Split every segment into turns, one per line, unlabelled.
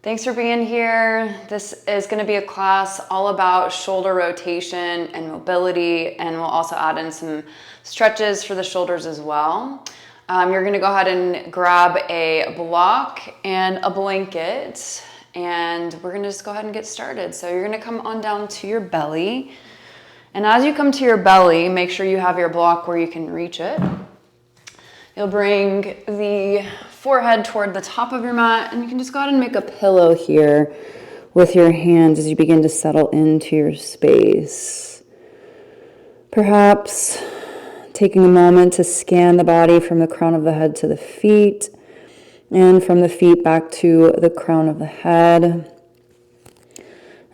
Thanks for being here. This is going to be a class all about shoulder rotation and mobility, and we'll also add in some stretches for the shoulders as well. You're going to go ahead and grab a block and a blanket, and we're going to just go ahead and get started. So you're going to come on down to your belly, and as you come to your belly, make sure you have your block where you can reach it. You'll bring the forehead toward the top of your mat, and you can just go ahead and make a pillow here with your hands as you begin to settle into your space. Perhaps taking a moment to scan the body from the crown of the head to the feet, and from the feet back to the crown of the head.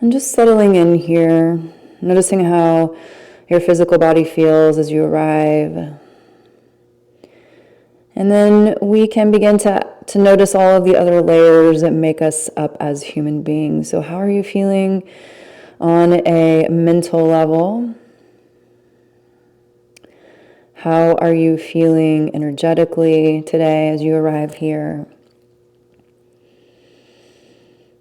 And just settling in here, noticing how your physical body feels as you arrive. And then we can begin to notice all of the other layers that make us up as human beings. So how are you feeling on a mental level? How are you feeling energetically today as you arrive here?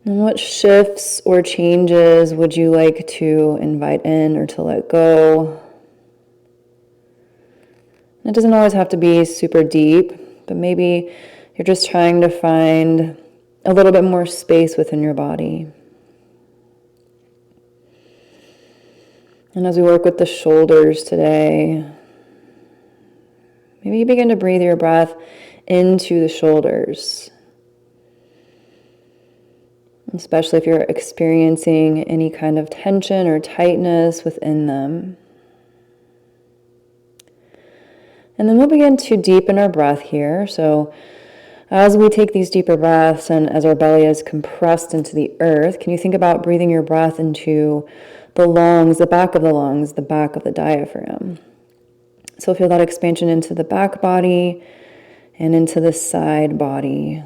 And what shifts or changes would you like to invite in or to let go? It doesn't always have to be super deep, but maybe you're just trying to find a little bit more space within your body. And as we work with the shoulders today, maybe you begin to breathe your breath into the shoulders, especially if you're experiencing any kind of tension or tightness within them. And then we'll begin to deepen our breath here. So as we take these deeper breaths and as our belly is compressed into the earth, can you think about breathing your breath into the lungs, the back of the lungs, the back of the diaphragm? So feel that expansion into the back body and into the side body.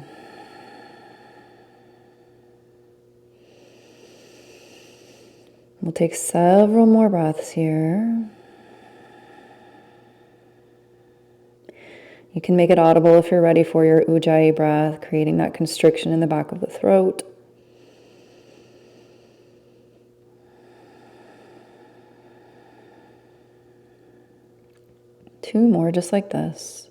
We'll take several more breaths here. You can make it audible if you're ready for your Ujjayi breath, creating that constriction in the back of the throat. Two more just like this.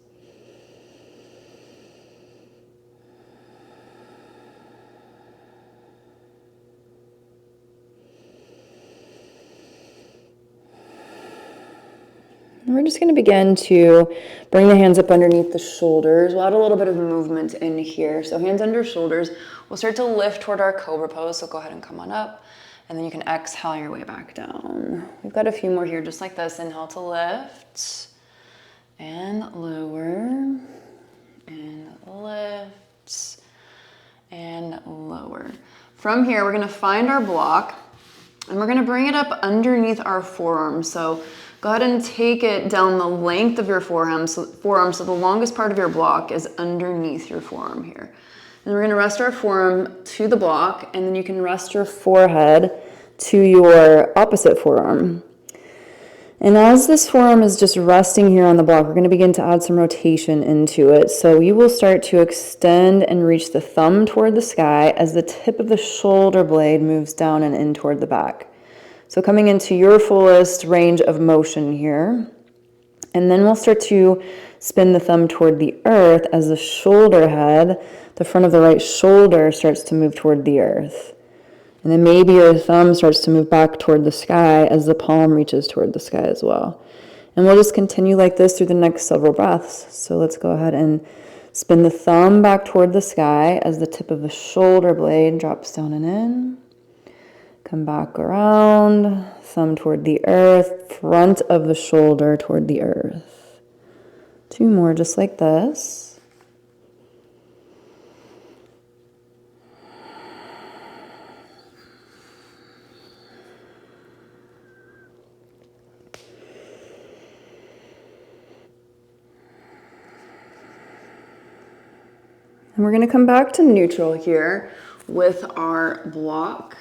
And we're just going to begin to bring the hands up underneath the shoulders. We'll add a little bit of movement in here. So hands under shoulders. We'll start to lift toward our cobra pose. So go ahead and come on up. And then you can exhale your way back down. We've got a few more here just like this. Inhale to lift. And lower. And lift. And lower. From here, we're going to find our block. And we're going to bring it up underneath our forearm. So go ahead and take it down the length of your forearm. So the longest part of your block is underneath your forearm here. And we're going to rest our forearm to the block, and then you can rest your forehead to your opposite forearm. And as this forearm is just resting here on the block, we're going to begin to add some rotation into it. So you will start to extend and reach the thumb toward the sky as the tip of the shoulder blade moves down and in toward the back. So coming into your fullest range of motion here. And then we'll start to spin the thumb toward the earth as the shoulder head, the front of the right shoulder, starts to move toward the earth. And then maybe your thumb starts to move back toward the sky as the palm reaches toward the sky as well. And we'll just continue like this through the next several breaths. So let's go ahead and spin the thumb back toward the sky as the tip of the shoulder blade drops down and in. Come back around, thumb toward the earth, front of the shoulder toward the earth. Two more just like this. And we're going to come back to neutral here with our block.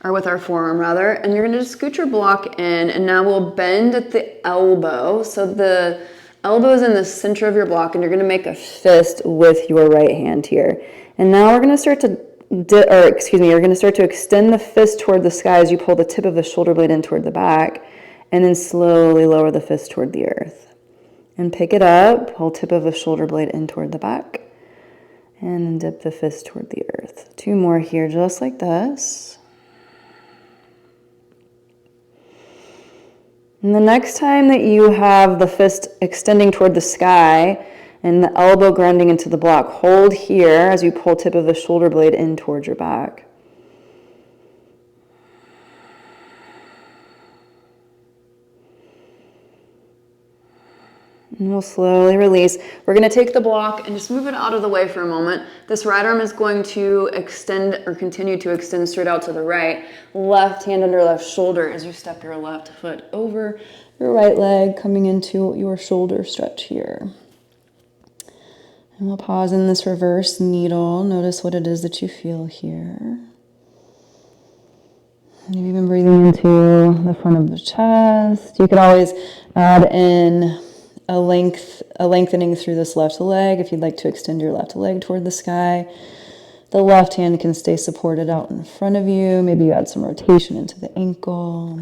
Or with our forearm rather, and you're going to just scoot your block in, and now we'll bend at the elbow. So the elbow is in the center of your block, and you're going to make a fist with your right hand here. And now we're going to start to you're going to start to extend the fist toward the sky as you pull the tip of the shoulder blade in toward the back, and then slowly lower the fist toward the earth. And pick it up, pull tip of the shoulder blade in toward the back, and dip the fist toward the earth. 2 more here, just like this. And the next time that you have the fist extending toward the sky and the elbow grounding into the block, hold here as you pull tip of the shoulder blade in towards your back. And we'll slowly release. We're going to take the block and just move it out of the way for a moment. This right arm is going to extend or continue to extend straight out to the right. Left hand under left shoulder as you step your left foot over your right leg, coming into your shoulder stretch here. And we'll pause in this reverse needle. Notice what it is that you feel here. Maybe even breathing into the front of the chest. You could always add in a lengthening through this left leg if you'd like to extend your left leg toward the sky. The left hand can stay supported out in front of you. Maybe you add some rotation into the ankle.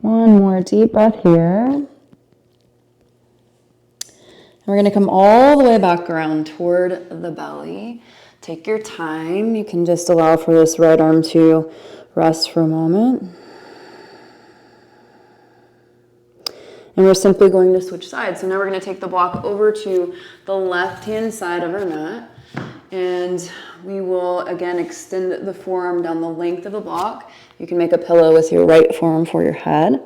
One more deep breath here. And we're going to come all the way back around toward the belly. Take your time. You can just allow for this right arm to rest for a moment. And we're simply going to switch sides. So now we're going to take the block over to the left-hand side of our mat. And we will, again, extend the forearm down the length of the block. You can make a pillow with your right forearm for your head. And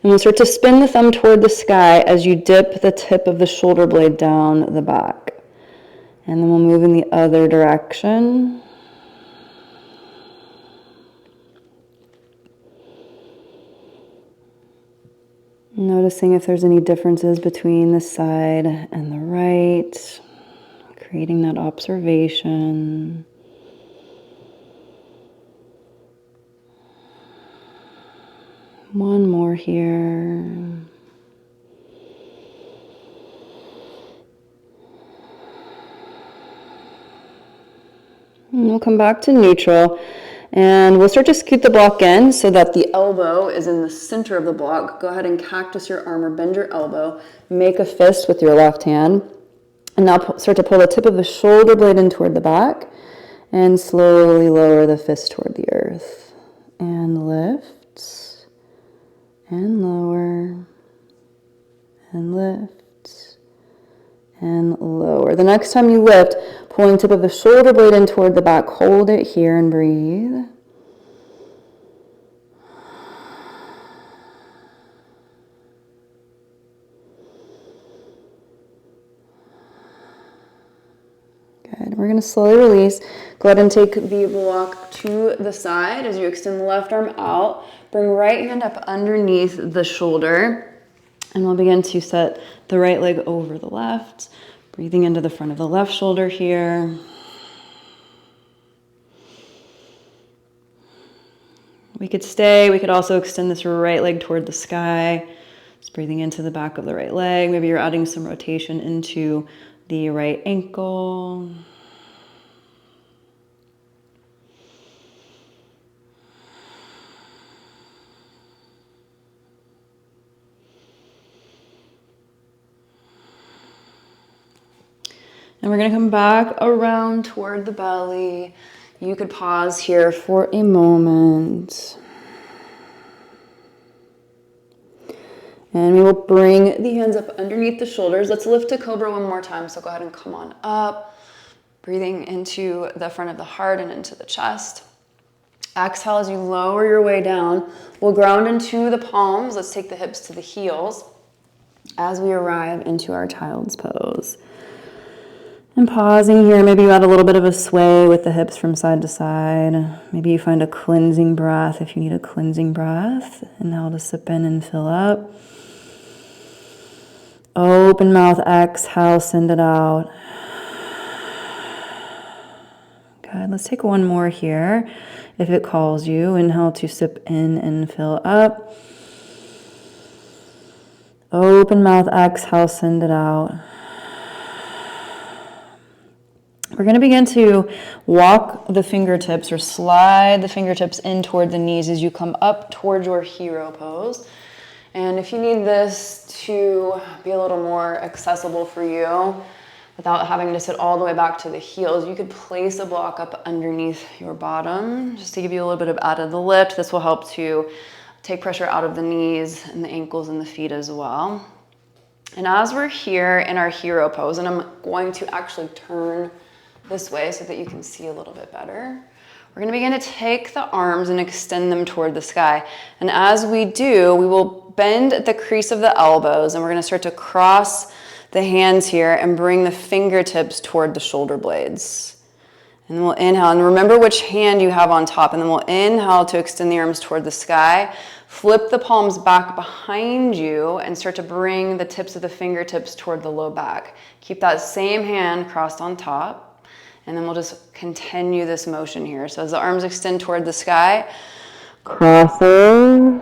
we'll start to spin the thumb toward the sky as you dip the tip of the shoulder blade down the back. And then we'll move in the other direction. Noticing if there's any differences between the side and the right, creating that observation. One more here. And we'll come back to neutral. And we'll start to scoot the block in so that the elbow is in the center of the block. Go ahead and cactus your arm or bend your elbow. Make a fist with your left hand. And now start to pull the tip of the shoulder blade in toward the back. And slowly lower the fist toward the earth. And lift. And lower. And lift. And lower. The next time you lift, pulling tip of the shoulder blade in toward the back. Hold it here and breathe. Good. We're going to slowly release. Go ahead and take the block to the side as you extend the left arm out. Bring right hand up underneath the shoulder. And we'll begin to set the right leg over the left. Breathing into the front of the left shoulder here. We could stay. We could also extend this right leg toward the sky. Just breathing into the back of the right leg. Maybe you're adding some rotation into the right ankle. And we're going to come back around toward the belly. You could pause here for a moment. And we will bring the hands up underneath the shoulders. Let's lift to cobra one more time. So go ahead and come on up. Breathing into the front of the heart and into the chest. Exhale as you lower your way down. We'll ground into the palms. Let's take the hips to the heels as we arrive into our child's pose. And pausing here, maybe you add a little bit of a sway with the hips from side to side. Maybe you find a cleansing breath if you need a cleansing breath. Inhale to sip in and fill up. Open mouth, exhale, send it out. Good, let's take one more here. If it calls you, inhale to sip in and fill up. Open mouth, exhale, send it out. We're going to begin to walk the fingertips or slide the fingertips in toward the knees as you come up toward your hero pose. And if you need this to be a little more accessible for you without having to sit all the way back to the heels, you could place a block up underneath your bottom just to give you a little bit of added lift. This will help to take pressure out of the knees and the ankles and the feet as well. And as we're here in our hero pose, and I'm going to actually turn this way so that you can see a little bit better. We're going to begin to take the arms and extend them toward the sky. And as we do, we will bend at the crease of the elbows, and we're going to start to cross the hands here and bring the fingertips toward the shoulder blades. And then we'll inhale, and remember which hand you have on top, and then we'll inhale to extend the arms toward the sky. Flip the palms back behind you and start to bring the tips of the fingertips toward the low back. Keep that same hand crossed on top. And then we'll just continue this motion here. So as the arms extend toward the sky, crossing,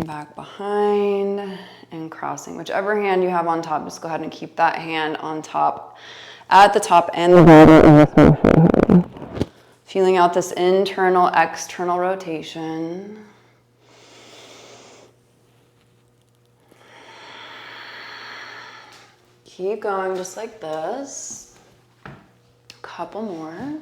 back behind, and crossing. Whichever hand you have on top, just go ahead and keep that hand on top, at the top and the bottom in this motion. Feeling out this internal, external rotation. Keep going just like this. Couple more.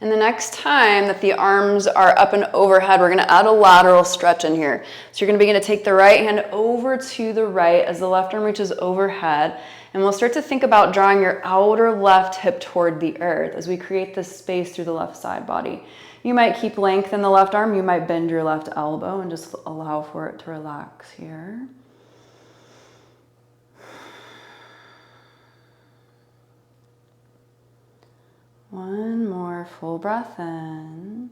And the next time that the arms are up and overhead, we're going to add a lateral stretch in here. So you're going to begin to take the right hand over to the right as the left arm reaches overhead. And we'll start to think about drawing your outer left hip toward the earth as we create this space through the left side body. You might keep length in the left arm. You might bend your left elbow and just allow for it to relax here. One more full breath in.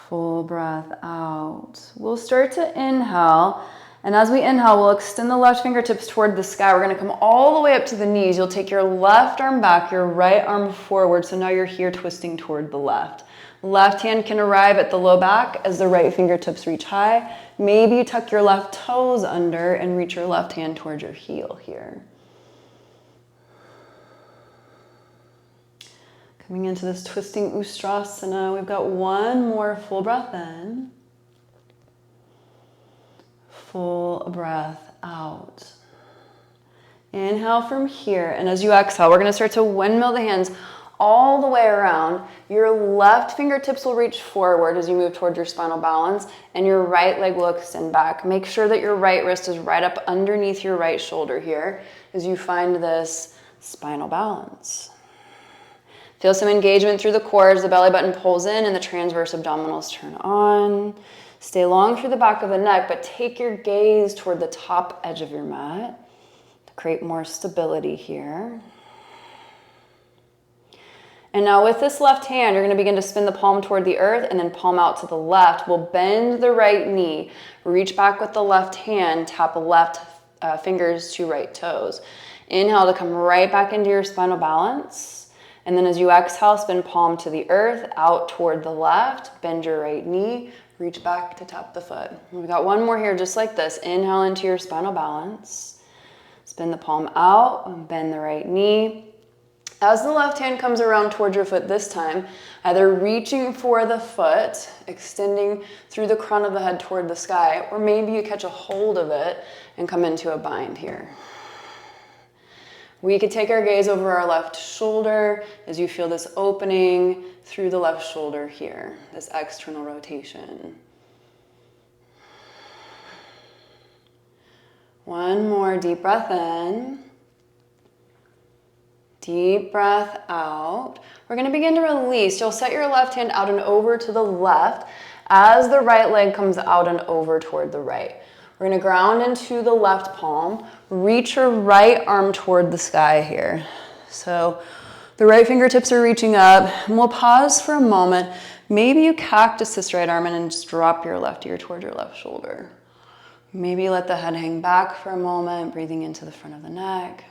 Full breath out. We'll start to inhale. And as we inhale, we'll extend the left fingertips toward the sky. We're going to come all the way up to the knees. You'll take your left arm back, your right arm forward. So now you're here twisting toward the left. Left hand can arrive at the low back as the right fingertips reach high. Maybe tuck your left toes under and reach your left hand towards your heel here. Coming into this twisting Ustrasana, we've got one more full breath in. Full breath out. Inhale from here, and as you exhale, we're going to start to windmill the hands all the way around. Your left fingertips will reach forward as you move toward your spinal balance, and your right leg will extend back. Make sure that your right wrist is right up underneath your right shoulder here as you find this spinal balance. Feel some engagement through the core as the belly button pulls in and the transverse abdominals turn on. Stay long through the back of the neck, but take your gaze toward the top edge of your mat to create more stability here. And now with this left hand, you're going to begin to spin the palm toward the earth and then palm out to the left. We'll bend the right knee, reach back with the left hand, tap left fingers to right toes. Inhale to come right back into your spinal balance. And then as you exhale, spin palm to the earth, out toward the left, bend your right knee, reach back to tap the foot. We've got one more here just like this. Inhale into your spinal balance. Spin the palm out and bend the right knee. As the left hand comes around towards your foot this time, either reaching for the foot, extending through the crown of the head toward the sky, or maybe you catch a hold of it and come into a bind here. We could take our gaze over our left shoulder as you feel this opening through the left shoulder here, this external rotation. One more deep breath in. Deep breath out. We're going to begin to release. You'll set your left hand out and over to the left as the right leg comes out and over toward the right. We're going to ground into the left palm. Reach your right arm toward the sky here. So the right fingertips are reaching up. And we'll pause for a moment. Maybe you cactus this right arm and then just drop your left ear toward your left shoulder. Maybe let the head hang back for a moment, breathing into the front of the neck.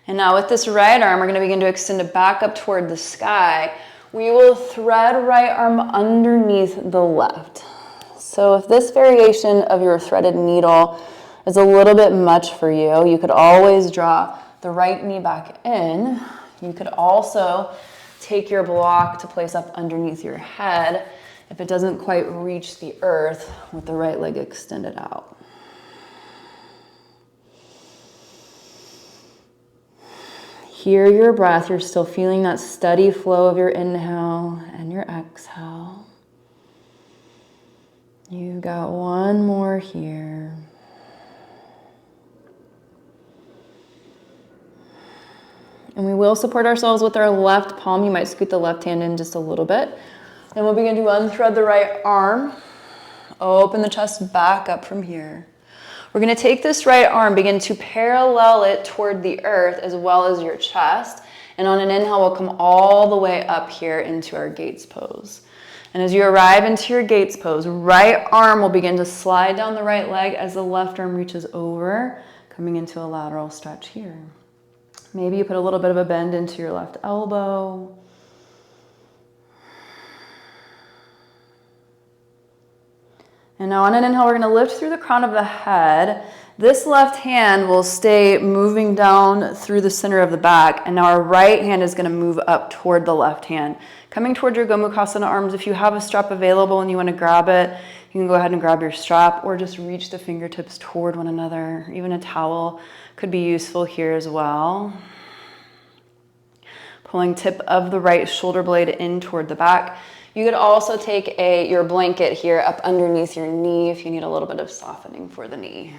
And now with this right arm, we're going to begin to extend it back up toward the sky. We will thread right arm underneath the left. So if this variation of your threaded needle is a little bit much for you, you could always draw the right knee back in. You could also take your block to place up underneath your head if it doesn't quite reach the earth with the right leg extended out. Hear your breath. You're still feeling that steady flow of your inhale and your exhale. You got one more here. And we will support ourselves with our left palm. You might scoot the left hand in just a little bit. And we'll begin to unthread the right arm. Open the chest back up from here. We're going to take this right arm, begin to parallel it toward the earth as well as your chest. And on an inhale, we'll come all the way up here into our gates pose. And as you arrive into your gates pose, right arm will begin to slide down the right leg as the left arm reaches over, coming into a lateral stretch here. Maybe you put a little bit of a bend into your left elbow. And now on an inhale, we're going to lift through the crown of the head. This left hand will stay moving down through the center of the back. And now our right hand is going to move up toward the left hand. Coming toward your Gomukhasana arms, if you have a strap available and you want to grab it, you can go ahead and grab your strap or just reach the fingertips toward one another. Even a towel could be useful here as well. Pulling tip of the right shoulder blade in toward the back. You could also take your blanket here up underneath your knee if you need a little bit of softening for the knee.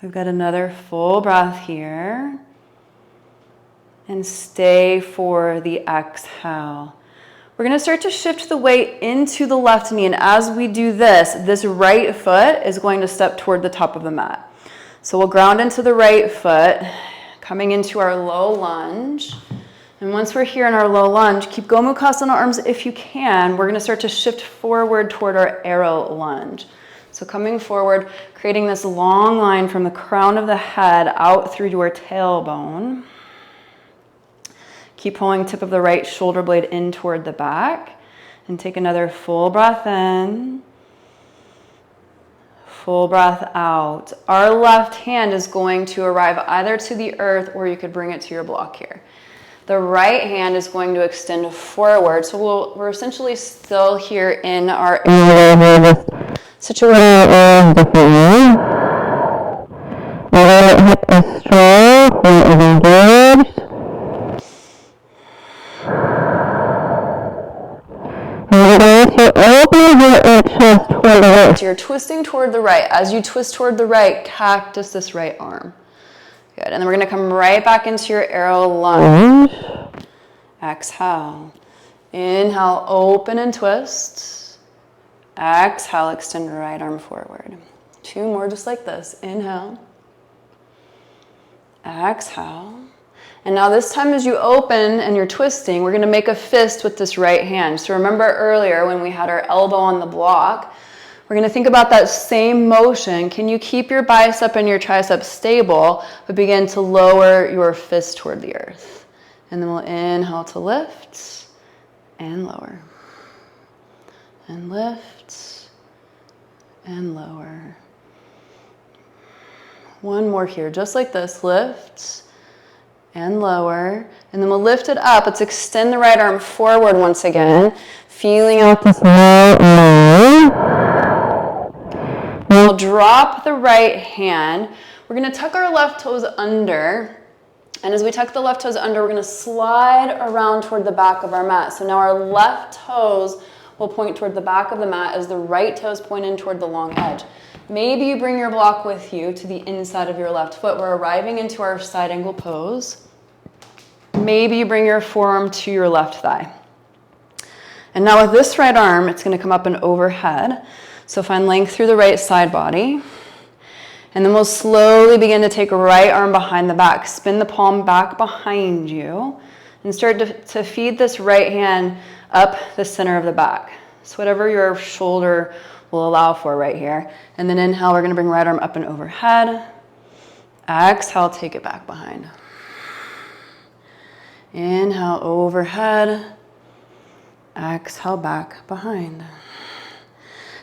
We've got another full breath here. And stay for the exhale. We're going to start to shift the weight into the left knee. And as we do this, this right foot is going to step toward the top of the mat. So we'll ground into the right foot, coming into our low lunge. And once we're here in our low lunge, keep Gomukhasana arms if you can. We're going to start to shift forward toward our arrow lunge. So coming forward, creating this long line from the crown of the head out through to our tailbone. Keep pulling tip of the right shoulder blade in toward the back. And take another full breath in. Full breath out. Our left hand is going to arrive either to the earth or you could bring it to your block here. The right hand is going to extend forward. So we're essentially still here in our situation. Right hip is strong, core is engaged. You're going to open your chest toward the right. So you're twisting toward the right. As you twist toward the right, cactus this right arm. Good. And then we're going to come right back into your arrow lunge. Exhale. Inhale, open and twist. Exhale, extend your right arm forward. Two more just like this. Inhale. Exhale. And now this time as you open and you're twisting, we're going to make a fist with this right hand. So remember earlier when we had our elbow on the block, we're going to think about that same motion. Can you keep your bicep and your tricep stable, but begin to lower your fist toward the earth? And then we'll inhale to lift and lower. And lift and lower. One more here, just like this. Lift and lower. And then we'll lift it up. Let's extend the right arm forward once again. Feeling out this low. We'll drop the right hand. We're going to tuck our left toes under. And as we tuck the left toes under, we're going to slide around toward the back of our mat. So now our left toes will point toward the back of the mat as the right toes point in toward the long edge. Maybe you bring your block with you to the inside of your left foot. We're arriving into our side angle pose. Maybe you bring your forearm to your left thigh. And now with this right arm, it's going to come up and overhead. So find length through the right side body. And then we'll slowly begin to take a right arm behind the back. Spin the palm back behind you. And start to feed this right hand up the center of the back. So whatever your shoulder will allow for right here. And then inhale, we're gonna bring right arm up and overhead. Exhale, take it back behind. Inhale, overhead. Exhale, back behind.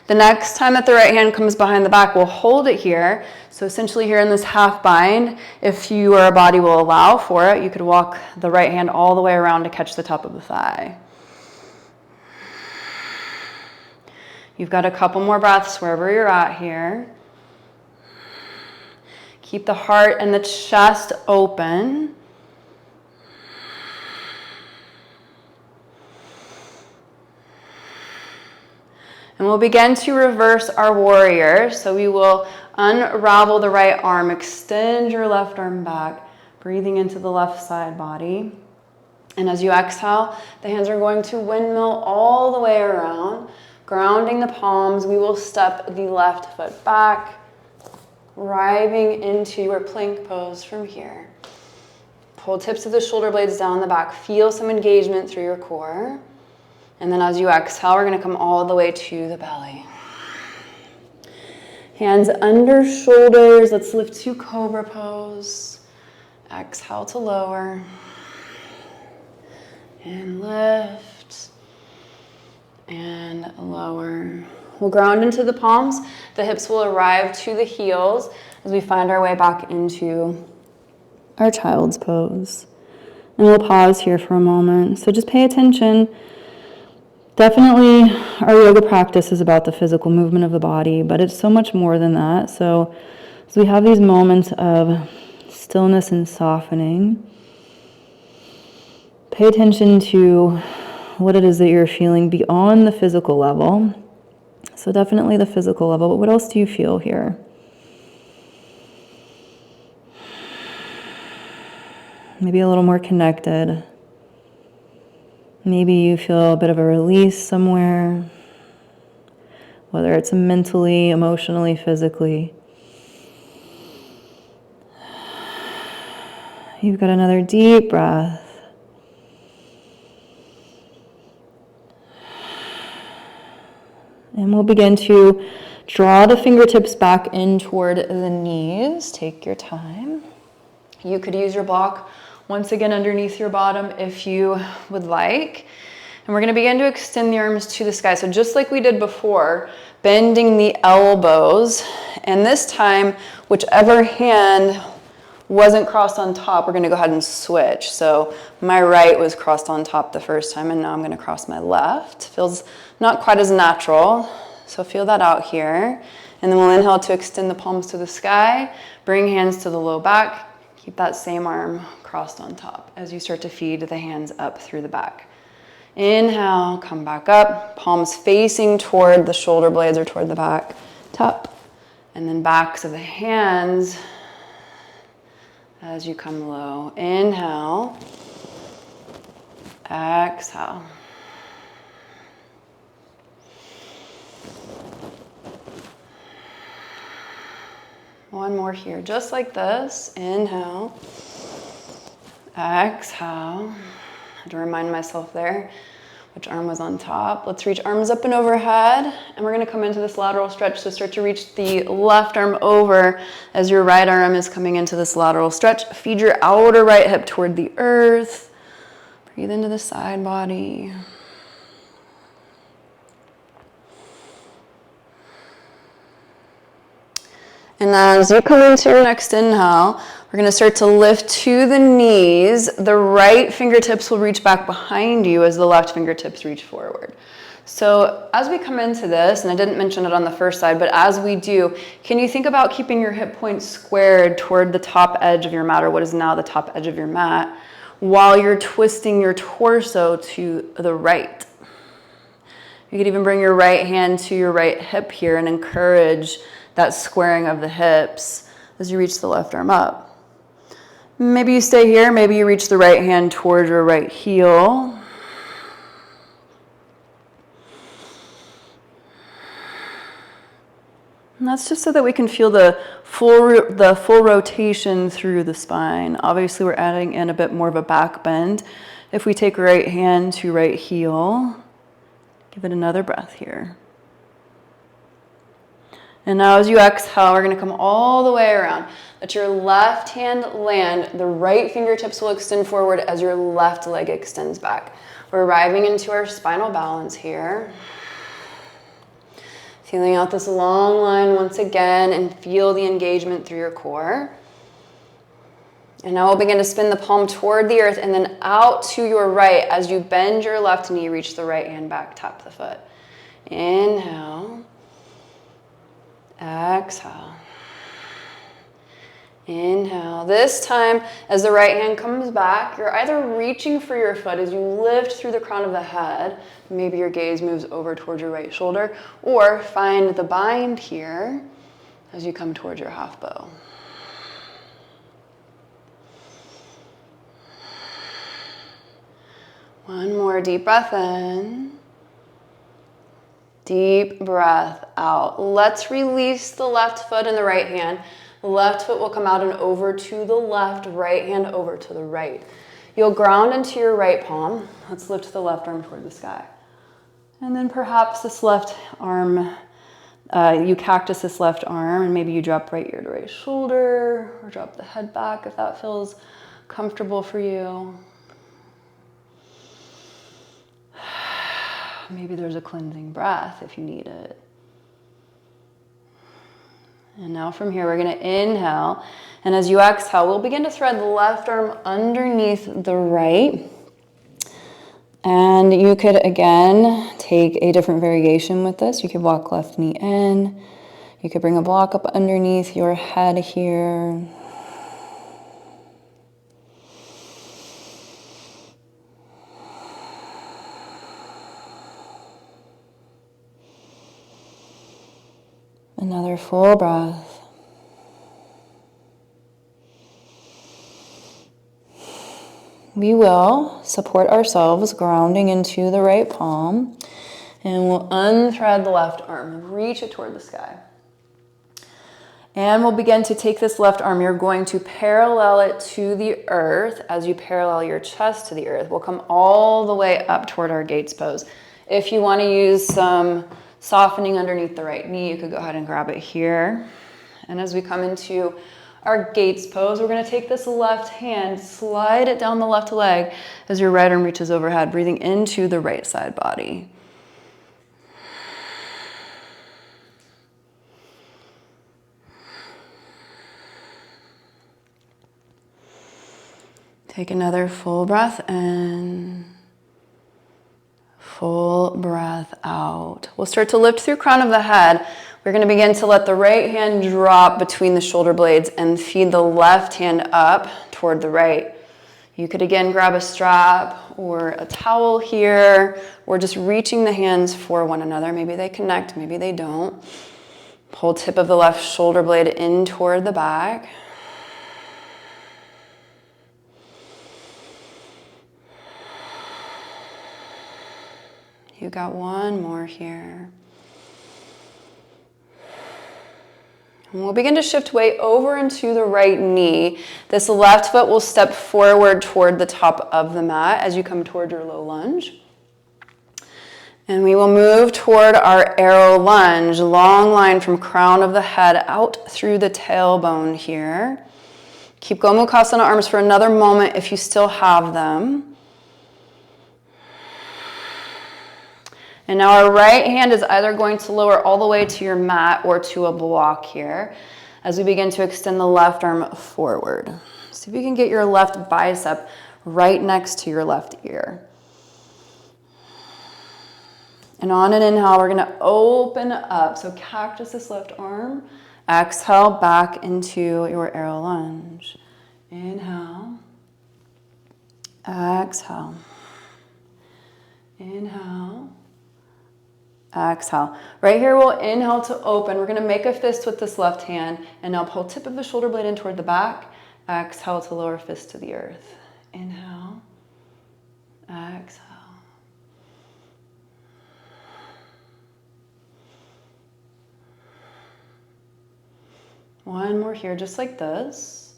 The next time that the right hand comes behind the back, we'll hold it here. So essentially here in this half bind, if your body will allow for it, you could walk the right hand all the way around to catch the top of the thigh. You've got a couple more breaths wherever you're at here. Keep the heart and the chest open. And we'll begin to reverse our warrior. So we will unravel the right arm, extend your left arm back, breathing into the left side body. And as you exhale, the hands are going to windmill all the way around, grounding the palms. We will step the left foot back, arriving into your plank pose from here. Pull tips of the shoulder blades down the back. Feel some engagement through your core. And then as you exhale, we're gonna come all the way to the belly. Hands under shoulders. Let's lift to cobra pose. Exhale to lower. And lift. And lower. We'll ground into the palms. The hips will arrive to the heels as we find our way back into our child's pose. And we'll pause here for a moment. So just pay attention. Definitely our yoga practice is about the physical movement of the body, but it's so much more than that. So we have these moments of stillness and softening. Pay attention to what it is that you're feeling beyond the physical level. So definitely the physical level, but what else do you feel here? Maybe a little more connected. Maybe you feel a bit of a release somewhere, whether it's mentally, emotionally, physically. You've got another deep breath. And we'll begin to draw the fingertips back in toward the knees. Take your time. You could use your block once again underneath your bottom if you would like. And we're gonna begin to extend the arms to the sky. So just like we did before, bending the elbows. And this time, whichever hand wasn't crossed on top, we're gonna go ahead and switch. So my right was crossed on top the first time, and now I'm gonna cross my left. Feels not quite as natural, so feel that out here. And then we'll inhale to extend the palms to the sky, bring hands to the low back, keep that same arm crossed on top as you start to feed the hands up through the back. Inhale, come back up, palms facing toward the shoulder blades or toward the back, top, and then backs of the hands as you come low. Inhale, exhale. One more here, just like this. Inhale, exhale. I had to remind myself there which arm was on top. Let's reach arms up and overhead, and we're gonna come into this lateral stretch. So start to reach the left arm over as your right arm is coming into this lateral stretch. Feed your outer right hip toward the earth. Breathe into the side body. And as you come into your next inhale, we're going to start to lift to the knees. The right fingertips will reach back behind you as the left fingertips reach forward. So as we come into this, and I didn't mention it on the first side, but as we do, can you think about keeping your hip points squared toward the top edge of your mat, or what is now the top edge of your mat, while you're twisting your torso to the right. You could even bring your right hand to your right hip here and encourage that squaring of the hips as you reach the left arm up. Maybe you stay here, maybe you reach the right hand toward your right heel. And that's just so that we can feel the full rotation through the spine. Obviously, we're adding in a bit more of a back bend. If we take right hand to right heel, give it another breath here. And now as you exhale, we're gonna come all the way around. Let your left hand land, the right fingertips will extend forward as your left leg extends back. We're arriving into our spinal balance here. Feeling out this long line once again and feel the engagement through your core. And now we'll begin to spin the palm toward the earth and then out to your right. As you bend your left knee, reach the right hand back, tap the foot. Inhale. Exhale. Inhale. This time, as the right hand comes back, you're either reaching for your foot as you lift through the crown of the head, maybe your gaze moves over towards your right shoulder, or find the bind here as you come towards your half bow. One more deep breath in. Deep breath out. Let's release the left foot and the right hand. The left foot will come out and over to the left, right hand over to the right. You'll ground into your right palm. Let's lift the left arm toward the sky. And then perhaps this left arm, you cactus this left arm, and maybe you drop right ear to right shoulder, or drop the head back if that feels comfortable for you. Maybe there's a cleansing breath if you need it. And now from here, we're going to inhale. And as you exhale, we'll begin to thread the left arm underneath the right. And you could, again, take a different variation with this. You could walk left knee in. You could bring a block up underneath your head here. Another full breath. We will support ourselves grounding into the right palm, and we'll unthread the left arm, reach it toward the sky. And we'll begin to take this left arm. You're going to parallel it to the earth. As you parallel your chest to the earth, we'll come all the way up toward our gates pose. If you want to use some softening underneath the right knee, you could go ahead and grab it here. And as we come into our gates pose, we're going to take this left hand, slide it down the left leg as your right arm reaches overhead, breathing into the right side body. Take another full breath in. Full breath out. We'll start to lift through crown of the head. We're going to begin to let the right hand drop between the shoulder blades and feed the left hand up toward the right. You could again grab a strap or a towel here, or just reaching the hands for one another. Maybe they connect, maybe they don't. Pull tip of the left shoulder blade in toward the back. You got one more here. And we'll begin to shift weight over into the right knee. This left foot will step forward toward the top of the mat as you come toward your low lunge. And we will move toward our arrow lunge, long line from crown of the head out through the tailbone here. Keep Gomukhasana arms for another moment if you still have them. And now our right hand is either going to lower all the way to your mat or to a block here as we begin to extend the left arm forward. See if you can get your left bicep right next to your left ear. And on an inhale, we're going to open up. So cactus this left arm. Exhale back into your arrow lunge. Inhale. Exhale. Inhale. Exhale. Right here, we'll inhale to open. We're going to make a fist with this left hand. And now pull tip of the shoulder blade in toward the back. Exhale to lower fist to the earth. Inhale. Exhale. One more here, just like this.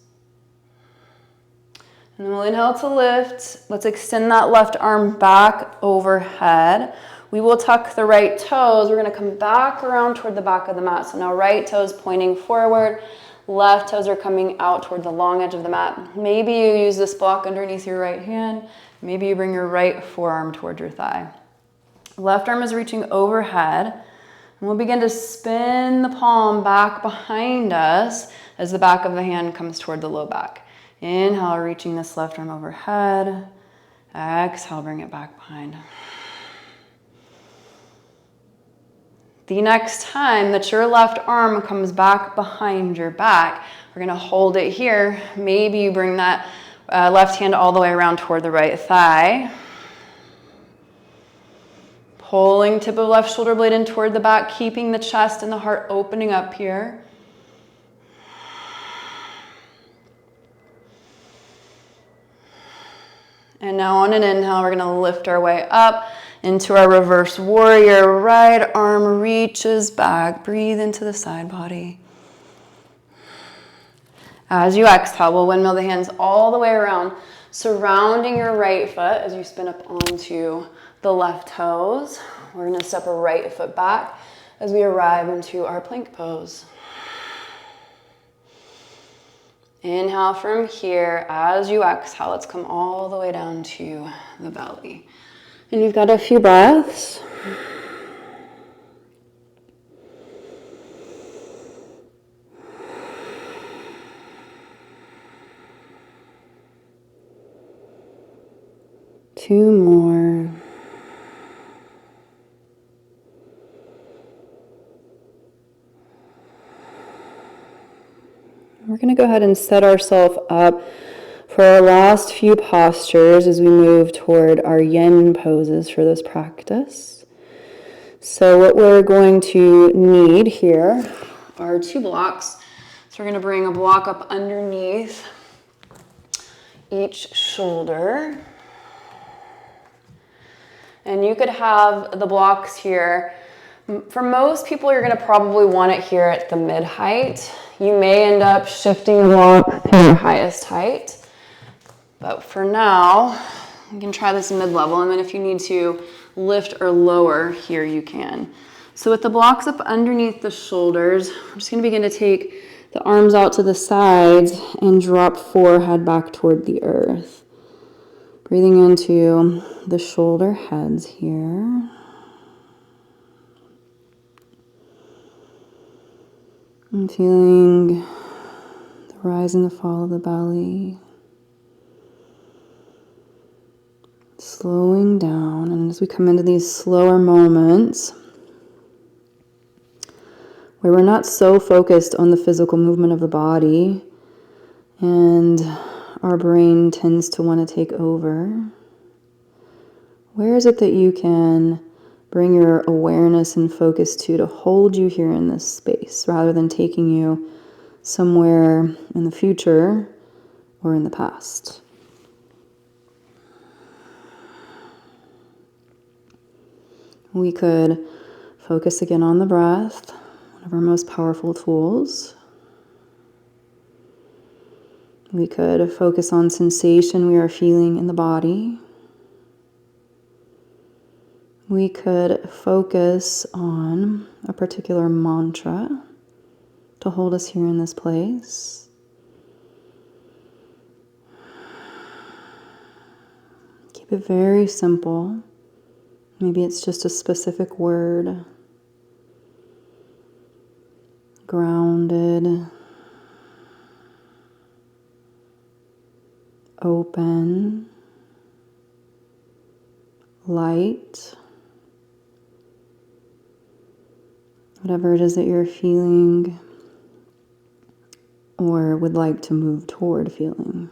And then we'll inhale to lift. Let's extend that left arm back overhead. We will tuck the right toes. We're gonna come back around toward the back of the mat. So now right toes pointing forward, left toes are coming out toward the long edge of the mat. Maybe you use this block underneath your right hand. Maybe you bring your right forearm toward your thigh. Left arm is reaching overhead. And we'll begin to spin the palm back behind us as the back of the hand comes toward the low back. Inhale, reaching this left arm overhead. Exhale, bring it back behind. The next time that your left arm comes back behind your back, we're gonna hold it here. Maybe you bring that left hand all the way around toward the right thigh. Pulling tip of left shoulder blade in toward the back, keeping the chest and the heart opening up here. And now on an inhale, we're gonna lift our way up into our reverse warrior. Right arm reaches back. Breathe into the side body. As you exhale, we'll windmill the hands all the way around, surrounding your right foot as you spin up onto the left toes. We're gonna step a right foot back as we arrive into our plank pose. Inhale from here. As you exhale, let's come all the way down to the belly. And you've got a few breaths. Two more. We're going to go ahead and set ourselves up for our last few postures as we move toward our yin poses for this practice. So what we're going to need here are two blocks. So we're going to bring a block up underneath each shoulder. And you could have the blocks here. For most people, you're going to probably want it here at the mid height. You may end up shifting the block to your highest height. But for now, you can try this mid-level, and then if you need to lift or lower here, you can. So with the blocks up underneath the shoulders, we're just going to begin to take the arms out to the sides and drop forehead back toward the earth. Breathing into the shoulder heads here. And feeling the rise and the fall of the belly. Slowing down, and as we come into these slower moments where we're not so focused on the physical movement of the body and our brain tends to want to take over, where is it that you can bring your awareness and focus to hold you here in this space rather than taking you somewhere in the future or in the past? We could focus again on the breath, one of our most powerful tools. We could focus on sensation we are feeling in the body. We could focus on a particular mantra to hold us here in this place. Keep it very simple. Maybe it's just a specific word. Grounded. Open. Light. Whatever it is that you're feeling or would like to move toward feeling.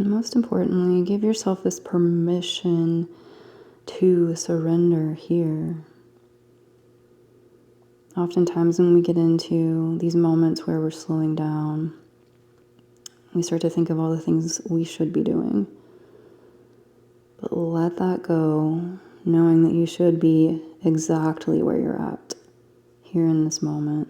And most importantly, give yourself this permission to surrender here. Oftentimes when we get into these moments where we're slowing down, we start to think of all the things we should be doing. But let that go, knowing that you should be exactly where you're at, here in this moment.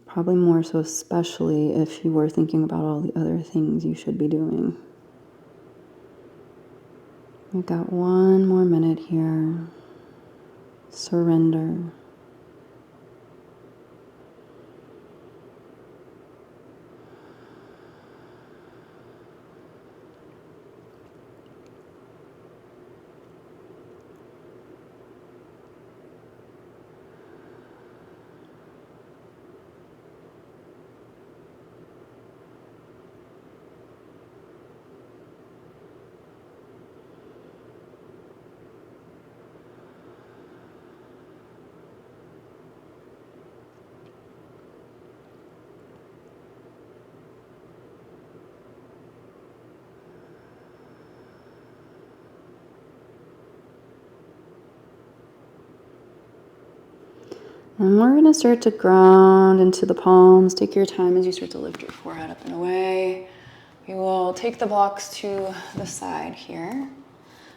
Probably more so, especially if you were thinking about all the other things you should be doing. We've got one more minute here. Surrender. And we're going to start to ground into the palms. Take your time as you start to lift your forehead up and away. We will take the blocks to the side here. And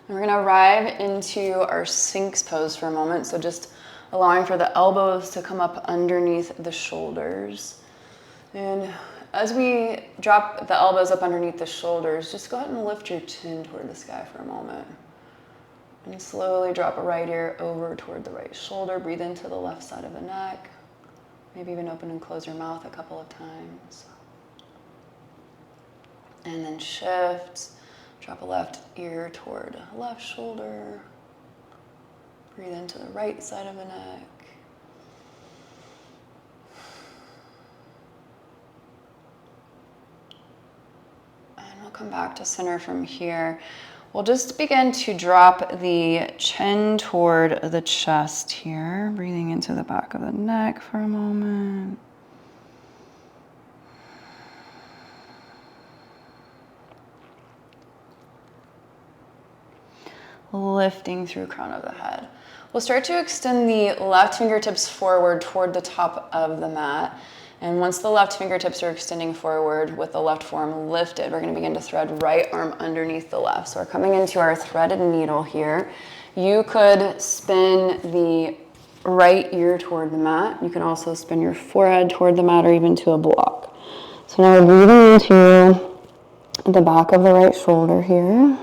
we're going to arrive into our Sphinx pose for a moment. So just allowing for the elbows to come up underneath the shoulders. And as we drop the elbows up underneath the shoulders, just go ahead and lift your chin toward the sky for a moment. And slowly drop a right ear over toward the right shoulder. Breathe into the left side of the neck. Maybe even open and close your mouth a couple of times. And then shift. Drop a left ear toward left shoulder. Breathe into the right side of the neck. And we'll come back to center from here. We'll just begin to drop the chin toward the chest here, breathing into the back of the neck for a moment. Lifting through crown of the head. We'll start to extend the left fingertips forward toward the top of the mat. And once the left fingertips are extending forward with the left forearm lifted, we're going to begin to thread right arm underneath the left. So we're coming into our threaded needle here. You could spin the right ear toward the mat. You can also spin your forehead toward the mat or even to a block. So now we're breathing into the back of the right shoulder here.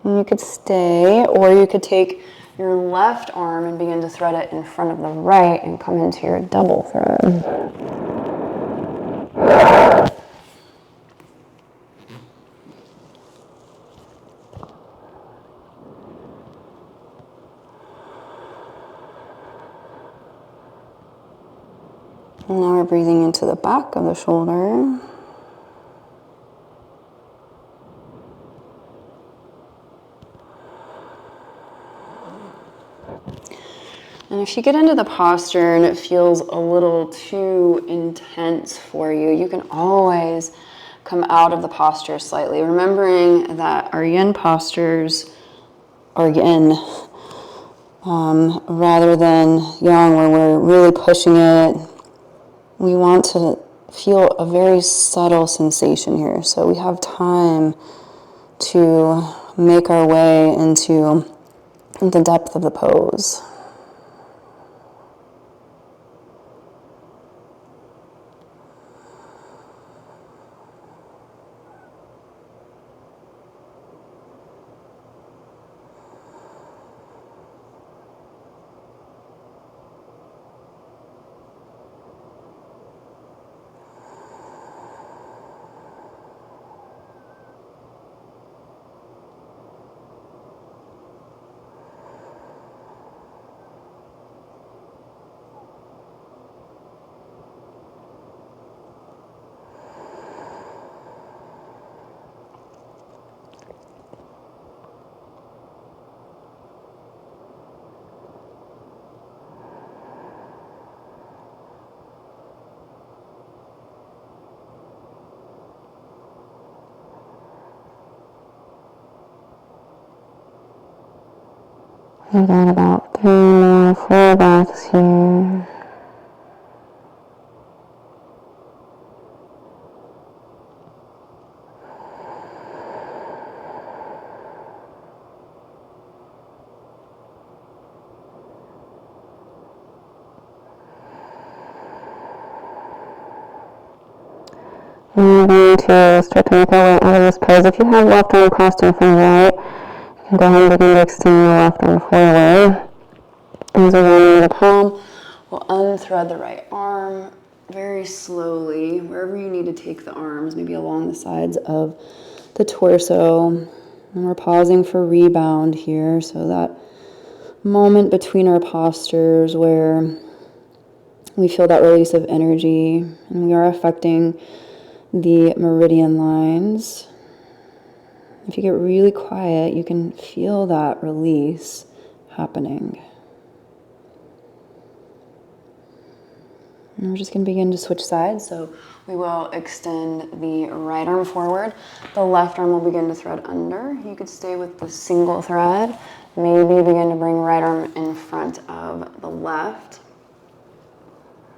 And you could stay, or you could take your left arm and begin to thread it in front of the right and come into your double thread. And now we're breathing into the back of the shoulder. And if you get into the posture and it feels a little too intense for you, you can always come out of the posture slightly, remembering that our yin postures are yin rather than yang, where we're really pushing it. We want to feel a very subtle sensation here, so we have time to make our way into the depth of the pose.
We got about 3 more full breaths here. And we're going to start to make our way out of this pose. If you have left arm crossed in front of right, you can go ahead and begin to extend the left arm forward. As we roll into the palm,
we'll unthread the right arm very slowly, wherever you need to take the arms, maybe along the sides of the torso. And we're pausing for rebound here, so that moment between our postures where we feel that release of energy, and we are affecting the meridian lines. If you get really quiet, you can feel that release happening. And we're just going to begin to switch sides. So we will extend the right arm forward. The left arm will begin to thread under. You could stay with the single thread. Maybe begin to bring right arm in front of the left.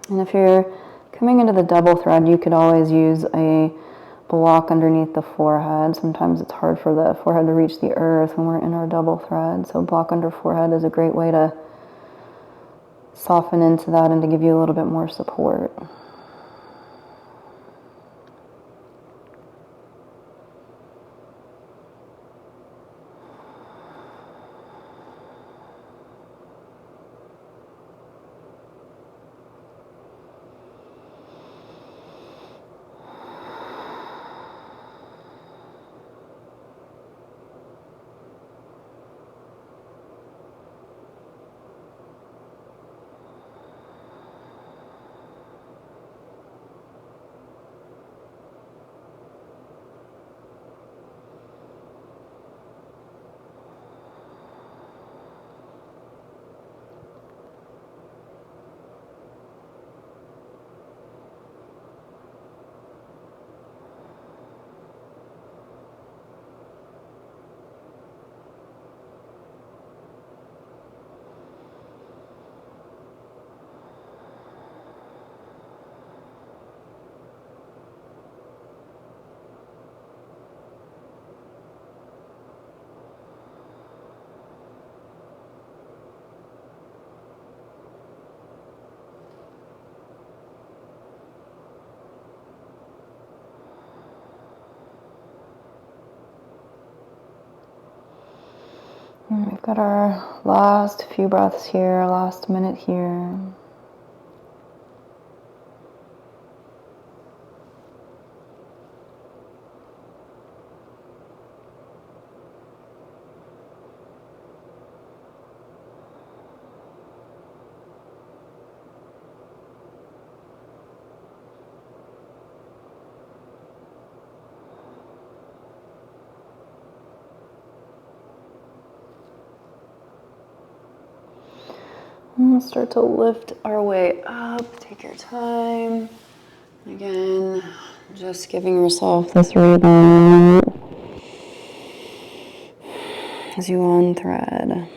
And if you're coming into the double thread, you could always use a block underneath the forehead. Sometimes it's hard for the forehead to reach the earth when we're in our double thread. So block under forehead is a great way to soften into that and to give you a little bit more support. And we've got our last few breaths here, last minute here. And we'll start to lift our way up. Take your time. Again, just giving yourself this rebound as you unthread.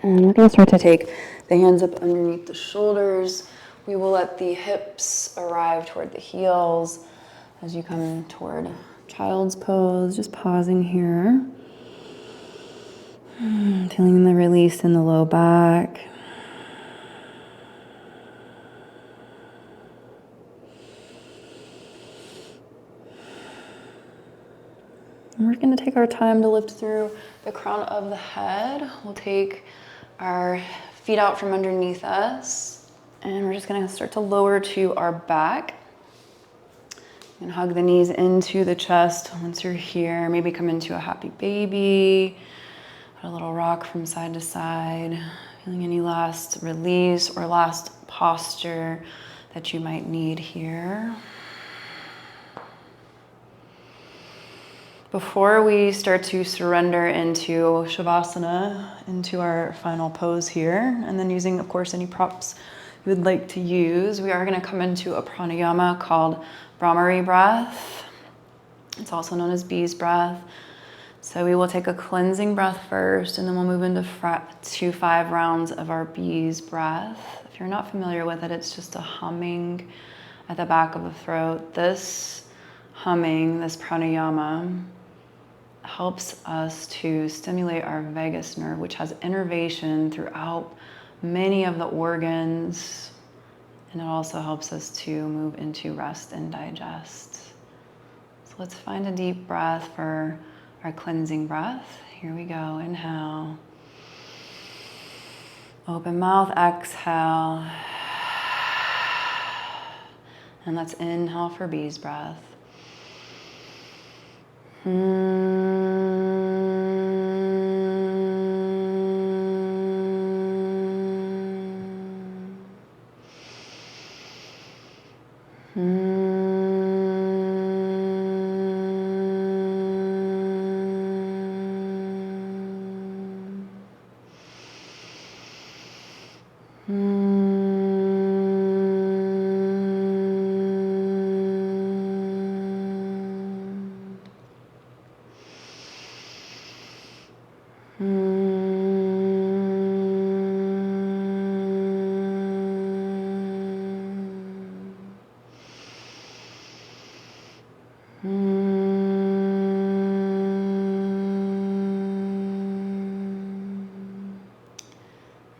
And we're going to start to take the hands up underneath the shoulders. We will let the hips arrive toward the heels as you come toward child's pose. Just pausing here. Feeling the release in the low back. And we're going to take our time to lift through the crown of the head. We'll take our feet out from underneath us, and we're just going to start to lower to our back. And hug the knees into the chest once you're here. Maybe come into a happy baby. A little rock from side to side. Feeling any last release or last posture that you might need here. Before we start to surrender into Shavasana, into our final pose here, and then using, of course, any props you would like to use, we are going to come into a pranayama called Brahmari breath. It's also known as bee's breath. So we will take a cleansing breath first, and then we'll move into 5 rounds of our bees breath. If you're not familiar with it, it's just a humming at the back of the throat. This humming, this pranayama, helps us to stimulate our vagus nerve, which has innervation throughout many of the organs, and it also helps us to move into rest and digest. So let's find a deep breath for our cleansing breath. Here we go. Inhale. Open mouth, exhale. And let's inhale for bees breath.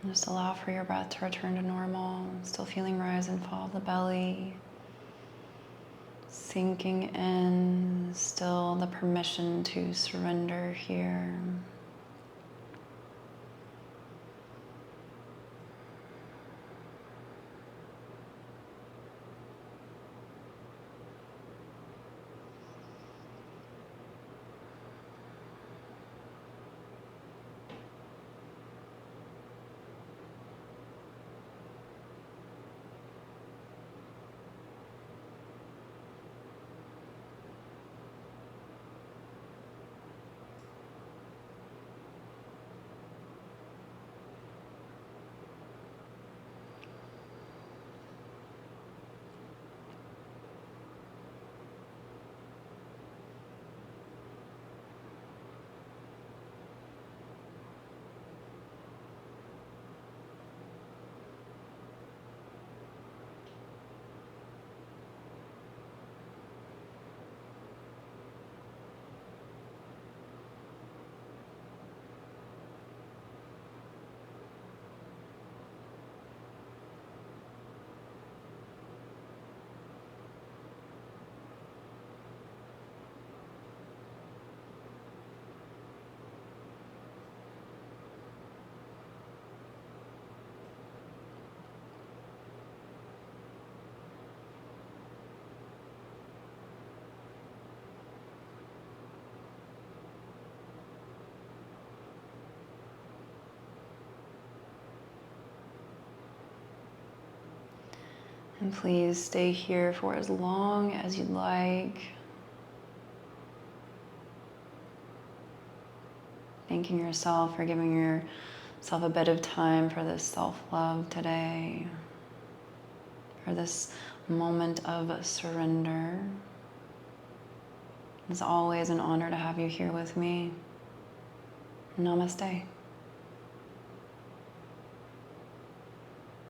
Just allow for your breath to return to normal. Still feeling rise and fall of the belly. Sinking in, still the permission to surrender here. And please stay here for as long as you'd like. Thanking yourself for giving yourself a bit of time for this self-love today, for this moment of surrender. It's always an honor to have you here with me. Namaste.